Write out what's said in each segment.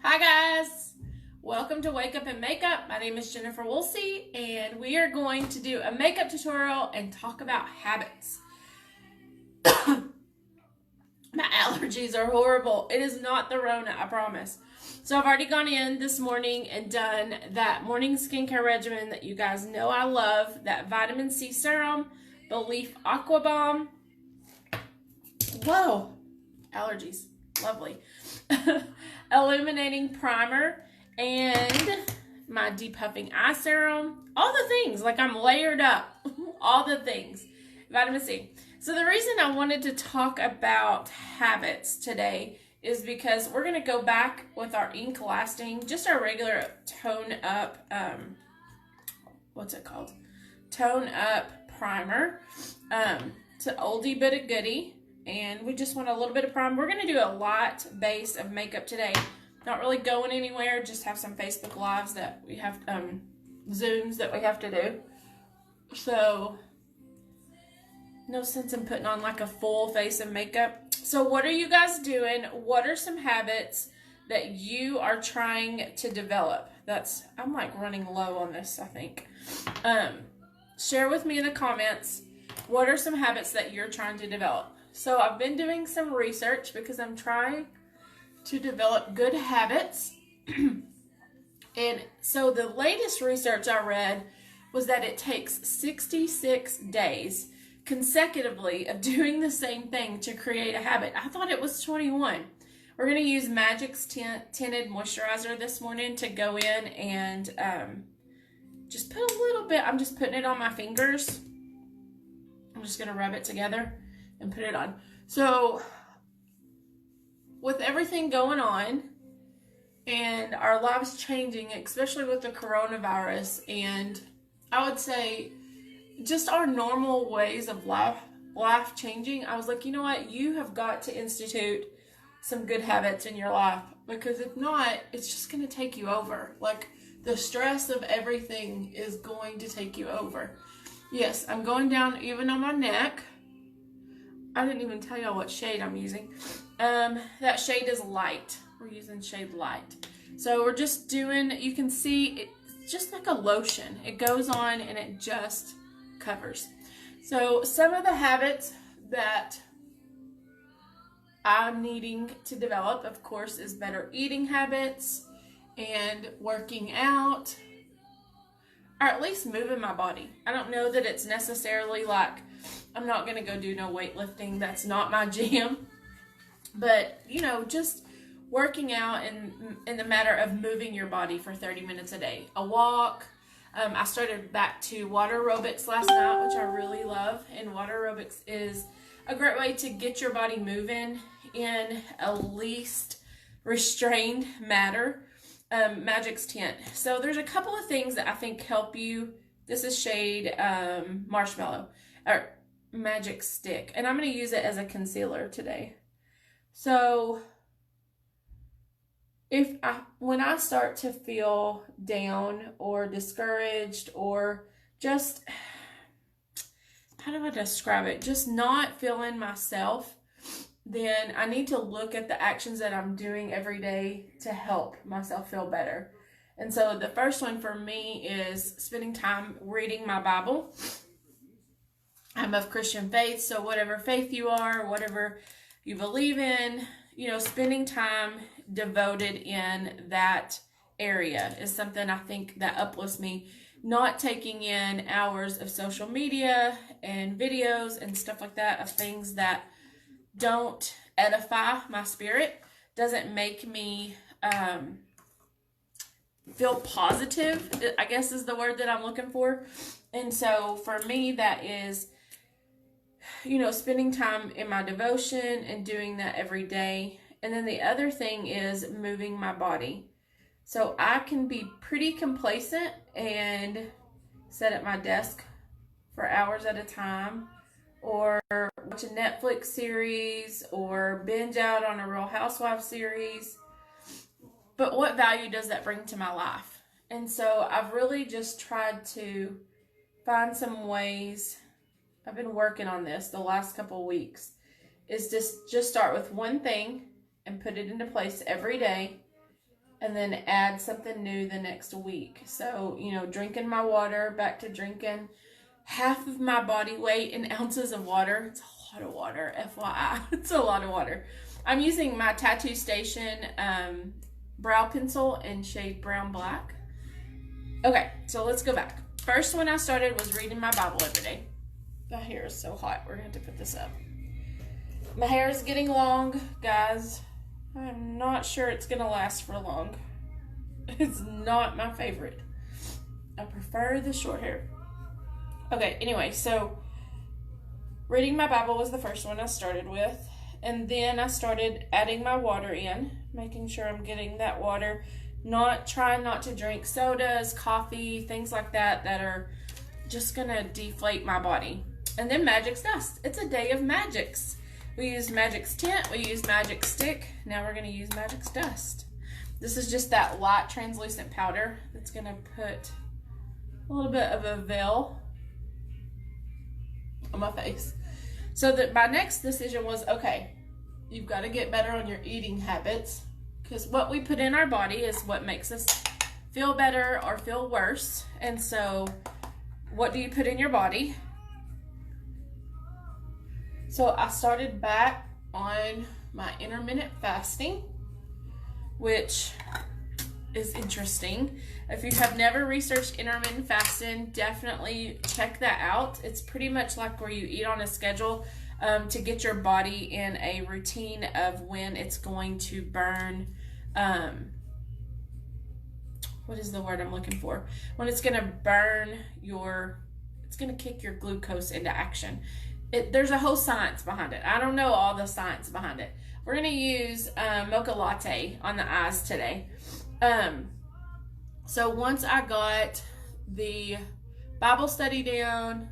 Hi guys, welcome to Wake Up and Makeup. My name is Jennifer Woolsey and we are going to do a makeup tutorial and talk about habits. My allergies are horrible. It is not the Rona, I promise. So I've already gone in this morning and done that morning skincare regimen that you guys know I love. That vitamin C serum, Belif Aqua Bomb. Whoa, allergies, lovely. Illuminating primer and my depuffing eye serum. All the things, like I'm layered up. All the things. Vitamin C. So the reason I wanted to talk about habits today is because we're going to go back with our ink lasting, just our regular tone up, what's it called? Tone up primer. It's an oldie but a goodie. And we just want a little bit of primer. We're going to do a light base of makeup today. Not really going anywhere. Just have some Facebook Lives that we have, Zooms that we have to do. So, no sense in putting on like a full face of makeup. So what are you guys doing? What are some habits that you are trying to develop? I'm like running low on this, I think. Share with me in the comments. What are some habits that you're trying to develop? So I've been doing some research because I'm trying to develop good habits. And so the latest research I read was that it takes 66 days consecutively of doing the same thing to create a habit. I thought it was 21. We're going to use Magix Tinted Moisturizer this morning to go in and just put a little bit. I'm just putting it on my fingers. I'm just going to rub it together and put it on. So with everything going on and our lives changing, especially with the coronavirus, and I would say just our normal ways of life changing, I was like, you know what? You have got to institute some good habits in your life, because if not, it's just going to take you over. Like, the stress of everything is going to take you over. Yes, I'm going down even on my neck. I didn't even tell y'all what shade I'm using. That shade is light. We're using shade light. So we're just doing, you can see it's just like a lotion. It goes on and it just covers. So some of the habits that I'm needing to develop, of course, is better eating habits and working out, or at least moving my body. I don't know that it's necessarily like, I'm not going to go do no weightlifting. That's not my jam. But, you know, just working out in the matter of moving your body for 30 minutes a day. A walk. I started back to water aerobics last night, which I really love. And water aerobics is a great way to get your body moving in a least restrained manner. Magix tint. So there's a couple of things that I think help you. This is shade Marshmellow, or Magic Stick, and I'm going to use it as a concealer today. So when I start to feel down or discouraged, or just, how do I describe it, just not feeling myself, then I need to look at the actions that I'm doing every day to help myself feel better. And so the first one for me is spending time reading my Bible. I'm of Christian faith, so whatever faith you are, whatever you believe in, you know, spending time devoted in that area is something I think that uplifts me. Not taking in hours of social media and videos and stuff like that of things that don't edify my spirit, doesn't make me feel positive, I guess is the word that I'm looking for. And so for me, that is, you know, spending time in my devotion and doing that every day. And then the other thing is moving my body. So I can be pretty complacent and sit at my desk for hours at a time, or watch a Netflix series, or binge out on a Real Housewives series. But what value does that bring to my life? And so I've really just tried to find some ways. I've been working on this the last couple of weeks, is just start with one thing and put it into place every day, and then add something new the next week. So, you know, drinking my water, back to drinking half of my body weight in ounces of water. It's a lot of water, FYI. It's a lot of water. I'm using my Tattoo Station brow pencil in shade Brown Black. Okay, so let's go back. First one I started was reading my Bible every day. My hair is so hot. We're going to have to put this up. My hair is getting long, guys. I'm not sure it's going to last for long. It's not my favorite. I prefer the short hair. Okay, anyway, so reading my Bible was the first one I started with. And then I started adding my water in, making sure I'm getting that water. Trying not to drink sodas, coffee, things like that that are just going to deflate my body. And then Magix dust. It's a day of Magix. We used Magix Tint, we used Magix Stick. Now we're going to use Magix Dust. This is just that light translucent powder that's going to put a little bit of a veil on my face. So that my next decision was, okay, you've got to get better on your eating habits, because what we put in our body is what makes us feel better or feel worse. And so what do you put in your body? So I started back on my intermittent fasting, which is interesting. If you have never researched intermittent fasting, definitely check that out. It's pretty much like where you eat on a schedule to get your body in a routine of when it's going to burn. What is the word I'm looking for? When it's going to burn it's going to kick your glucose into action. There's a whole science behind it. I don't know all the science behind it. We're going to use Mocha Latte on the eyes today. So once I got the Bible study down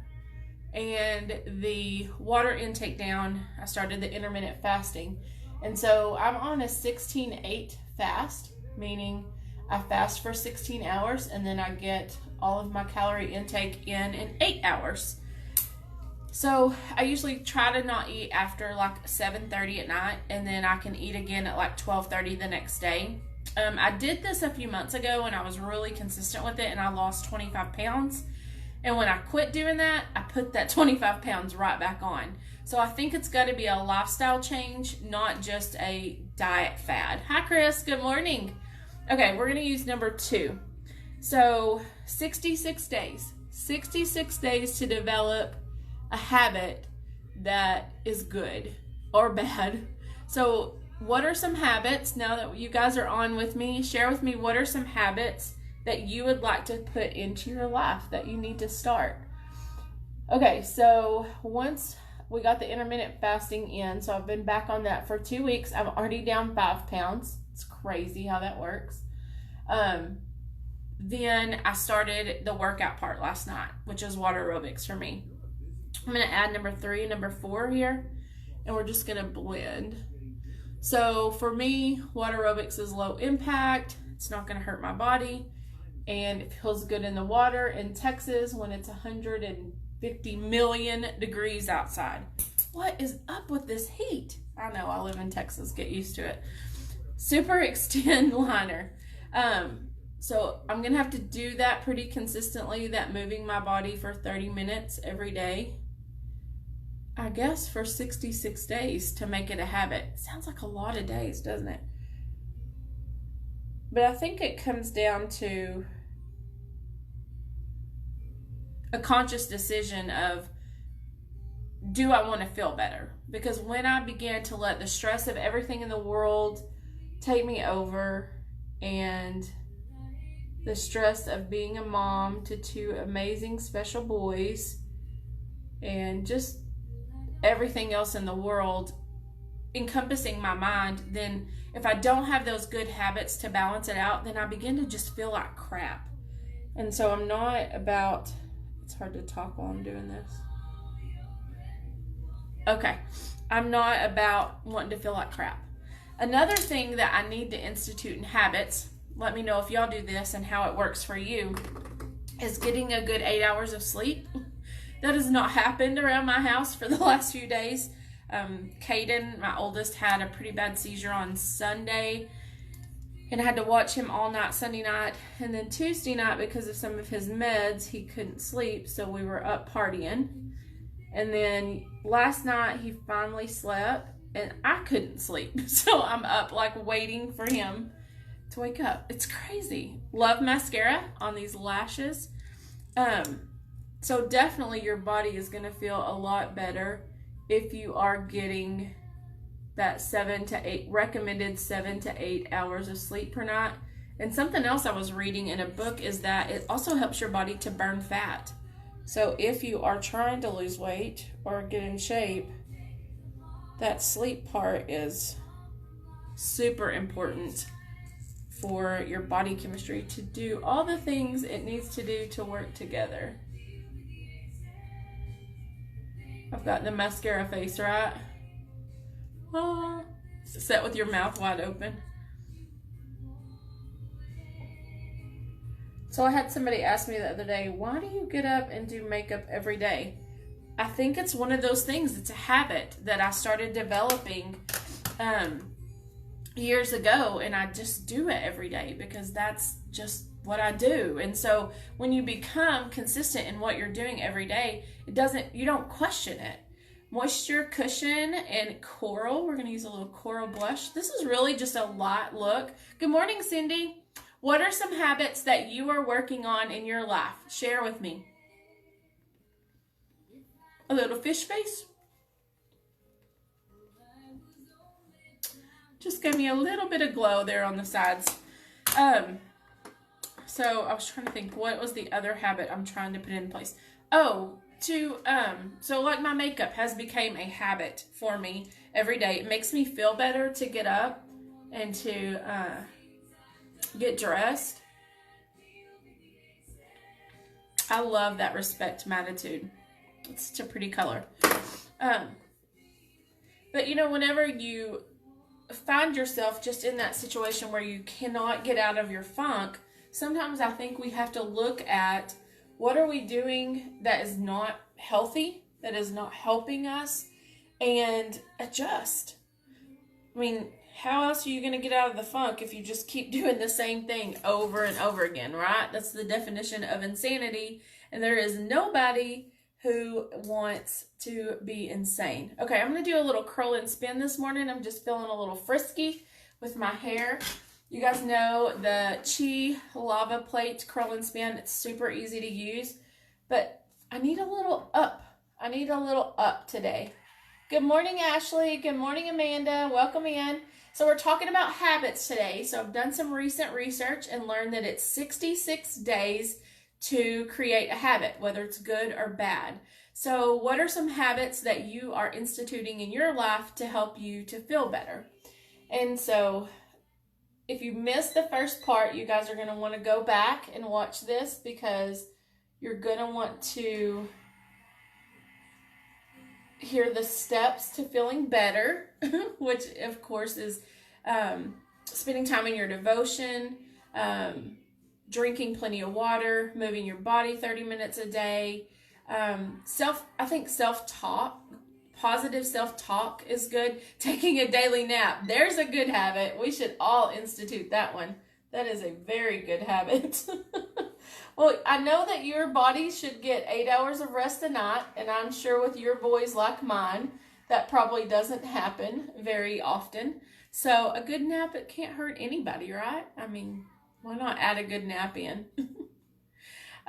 and the water intake down, I started the intermittent fasting. And so I'm on a 16-8 fast, meaning I fast for 16 hours and then I get all of my calorie intake in 8 hours. So I usually try to not eat after like 7:30 at night, and then I can eat again at like 12:30 the next day. I did this a few months ago and I was really consistent with it, and I lost 25 pounds. And when I quit doing that, I put that 25 pounds right back on. So I think it's got to be a lifestyle change, not just a diet fad. Hi, Chris. Good morning. Okay, we're going to use number 2. So 66 days. 66 days to develop a habit that is good or bad. So what are some habits, now that you guys are on with me, share with me what are some habits that you would like to put into your life that you need to start. Okay, so once we got the intermittent fasting in, so I've been back on that for 2 weeks. I'm already down 5 pounds. It's crazy how that works. Then I started the workout part last night, which is water aerobics for me. I'm going to add number 3 and number 4 here, and we're just going to blend. So for me, water aerobics is low impact. It's not going to hurt my body, and it feels good in the water in Texas when it's 150 million degrees outside. What is up with this heat? I know, I live in Texas. Get used to it. SuperExtend liner. So I'm going to have to do that pretty consistently, that moving my body for 30 minutes every day. I guess for 66 days to make it a habit. Sounds like a lot of days, doesn't it? But I think it comes down to a conscious decision of, do I want to feel better? Because when I began to let the stress of everything in the world take me over, and the stress of being a mom to 2 amazing special boys, and just everything else in the world encompassing my mind, then if I don't have those good habits to balance it out, then I begin to just feel like crap. And so I'm not about, it's hard to talk while I'm doing this. Okay, I'm not about wanting to feel like crap. Another thing that I need to institute in habits, let me know if y'all do this and how it works for you, is getting a good 8 hours of sleep. That has not happened around my house for the last few days. Caden, my oldest, had a pretty bad seizure on Sunday, and I had to watch him all night Sunday night. And then Tuesday night, because of some of his meds, he couldn't sleep, so we were up partying. And then last night he finally slept, and I couldn't sleep. So I'm up like waiting for him to wake up. It's crazy. Love mascara on these lashes. So definitely your body is going to feel a lot better if you are getting that recommended 7 to 8 hours of sleep per night. And something else I was reading in a book is that it also helps your body to burn fat. So if you are trying to lose weight or get in shape, that sleep part is super important for your body chemistry to do all the things it needs to do to work together. I've got the mascara face, right? Sit with your mouth wide open. So I had somebody ask me the other day, why do you get up and do makeup every day? I think it's one of those things. It's a habit that I started developing years ago, and I just do it every day because that's just what I do. And so when you become consistent in what you're doing every day, you don't question it. Moisture Cushion and Coral. We're going to use a little coral blush. This is really just a light look. Good morning, Cindy. What are some habits that you are working on in your life? Share with me. A little fish face. Just gave me a little bit of glow there on the sides. So I was trying to think, what was the other habit I'm trying to put in place? So like my makeup has become a habit for me every day. It makes me feel better to get up and to get dressed. I love that Respect Mattitude. It's such a pretty color. But you know, whenever you find yourself just in that situation where you cannot get out of your funk, sometimes I think we have to look at what are we doing that is not healthy, that is not helping us, and adjust. I mean, how else are you going to get out of the funk if you just keep doing the same thing over and over again, right? That's the definition of insanity, and there is nobody who wants to be insane. Okay, I'm going to do a little curl and spin this morning. I'm just feeling a little frisky with my hair. You guys know the Chi Lava Plate Curl and Spin. It's super easy to use, but I need a little up. I need a little up today. Good morning, Ashley. Good morning, Amanda. Welcome in. So we're talking about habits today. So I've done some recent research and learned that it's 66 days to create a habit, whether it's good or bad. So what are some habits that you are instituting in your life to help you to feel better? And so if you missed the first part, you guys are going to want to go back and watch this because you're going to want to hear the steps to feeling better, which of course is spending time in your devotion, drinking plenty of water, moving your body 30 minutes a day. I think self-talk, positive self-talk is good. Taking a daily nap. There's a good habit. We should all institute that one. That is a very good habit. Well, I know that your body should get 8 hours of rest a night, and I'm sure with your boys like mine, that probably doesn't happen very often. So a good nap, it can't hurt anybody, right? I mean, why not add a good nap in?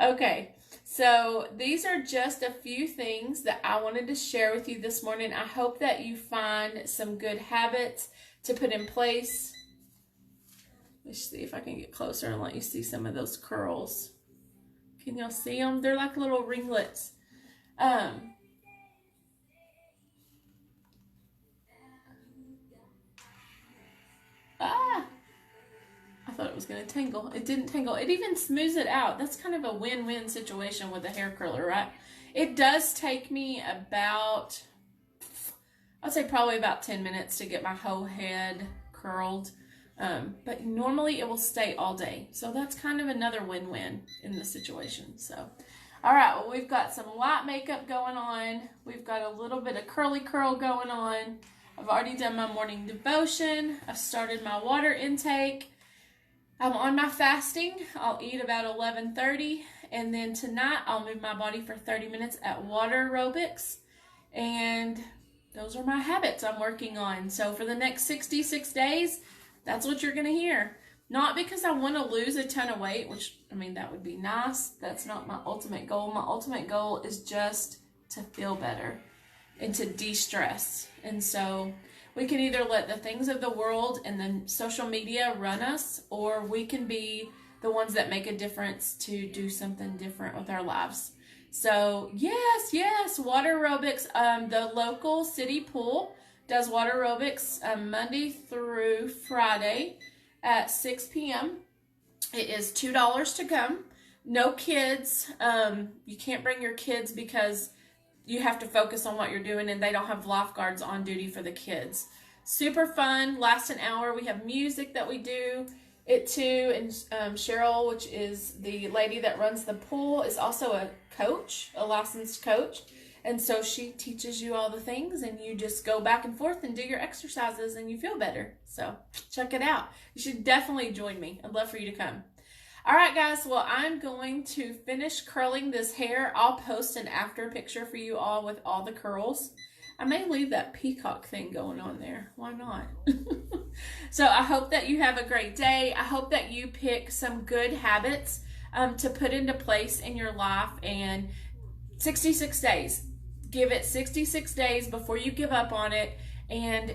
Okay, so these are just a few things that I wanted to share with you this morning. I hope that you find some good habits to put in place. Let's see if I can get closer and let you see some of those curls. Can y'all see them? They're like little ringlets. I thought it was going to tangle. It didn't tangle. It even smooths it out. That's kind of a win-win situation with a hair curler, right? It does take me about, I'd say probably about 10 minutes to get my whole head curled. But normally it will stay all day. So that's kind of another win-win in this situation. So, all right, well, we've got some light makeup going on. We've got a little bit of curly curl going on. I've already done my morning devotion. I've started my water intake. I'm on my fasting. I'll eat about 11:30, and then tonight I'll move my body for 30 minutes at water aerobics, and those are my habits I'm working on. So for the next 66 days, that's what you're going to hear. Not because I want to lose a ton of weight, which, I mean, that would be nice. That's not my ultimate goal. My ultimate goal is just to feel better and to de-stress. And so we can either let the things of the world and then social media run us, or we can be the ones that make a difference to do something different with our lives. So yes, water aerobics. The local city pool does water aerobics Monday through Friday at 6 p.m. It is $2 to come. No kids. You can't bring your kids because you have to focus on what you're doing, and they don't have lifeguards on duty for the kids. Super fun. Lasts an hour. We have music that we do it too. And Cheryl, which is the lady that runs the pool, is also a coach, a licensed coach. And so she teaches you all the things, and you just go back and forth and do your exercises, and you feel better. So check it out. You should definitely join me. I'd love for you to come. All right, guys. Well, I'm going to finish curling this hair. I'll post an after picture for you all with all the curls. I may leave that peacock thing going on there. Why not? So I hope that you have a great day. I hope that you pick some good habits to put into place in your life. And 66 days. Give it 66 days before you give up on it, and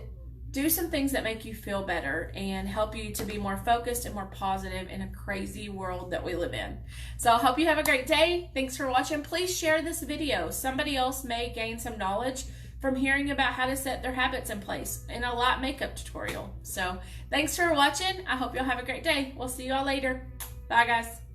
do some things that make you feel better and help you to be more focused and more positive in a crazy world that we live in. So I hope you have a great day. Thanks for watching. Please share this video. Somebody else may gain some knowledge from hearing about how to set their habits in place in a light makeup tutorial. So thanks for watching. I hope you'll have a great day. We'll see you all later. Bye, guys.